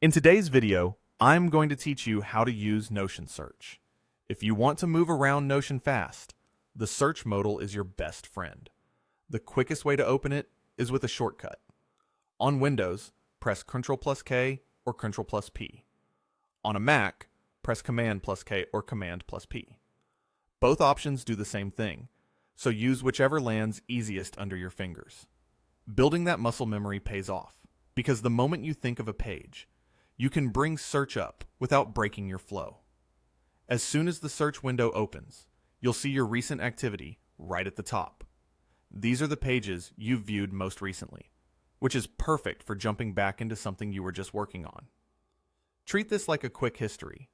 In today's video, I'm going to teach you how to use Notion Search. If you want to move around Notion fast, the search modal is your best friend. The quickest way to open it is with a shortcut. On Windows, press Ctrl+K or Ctrl+P. On a Mac, press Command+K or Command+P. Both options do the same thing, so use whichever lands easiest under your fingers. Building that muscle memory pays off, because the moment you think of a page, you can bring search up without breaking your flow. As soon as the search window opens, you'll see your recent activity right at the top. These are the pages you've viewed most recently, which is perfect for jumping back into something you were just working on. Treat this like a quick history.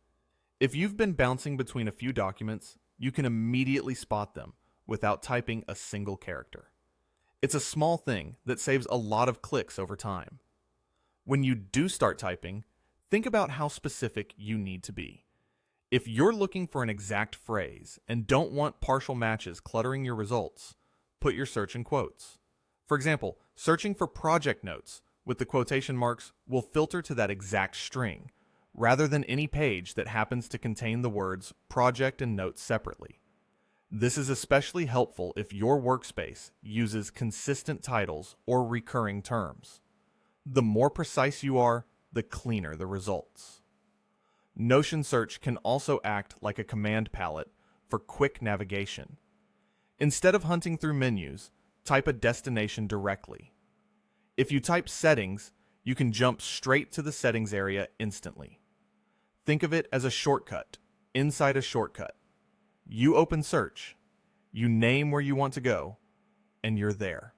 If you've been bouncing between a few documents, you can immediately spot them without typing a single character. It's a small thing that saves a lot of clicks over time. When you do start typing, think about how specific you need to be. If you're looking for an exact phrase and don't want partial matches cluttering your results, put your search in quotes. For example, searching for project notes with the quotation marks will filter to that exact string, rather than any page that happens to contain the words project and notes separately. This is especially helpful if your workspace uses consistent titles or recurring terms. The more precise you are, the cleaner the results. Notion Search can also act like a command palette for quick navigation. Instead of hunting through menus, type a destination directly. If you type settings, you can jump straight to the settings area instantly. Think of it as a shortcut inside a shortcut. You open search, you name where you want to go, and you're there.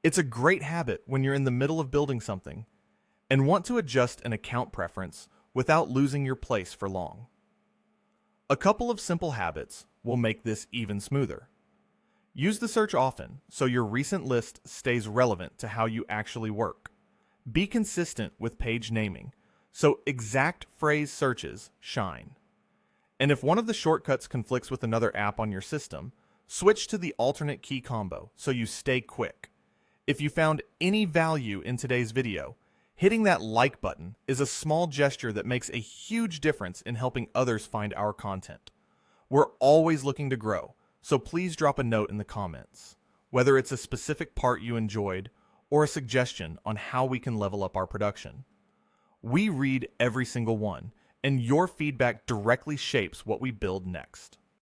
It's a great habit when you're in the middle of building something and want to adjust an account preference without losing your place for long. A couple of simple habits will make this even smoother. Use the search often so your recent list stays relevant to how you actually work. Be consistent with page naming so exact phrase searches shine. And if one of the shortcuts conflicts with another app on your system, switch to the alternate key combo so you stay quick. If you found any value in today's video, hitting that like button is a small gesture that makes a huge difference in helping others find our content. We're always looking to grow, so please drop a note in the comments, whether it's a specific part you enjoyed or a suggestion on how we can level up our production. We read every single one, and your feedback directly shapes what we build next.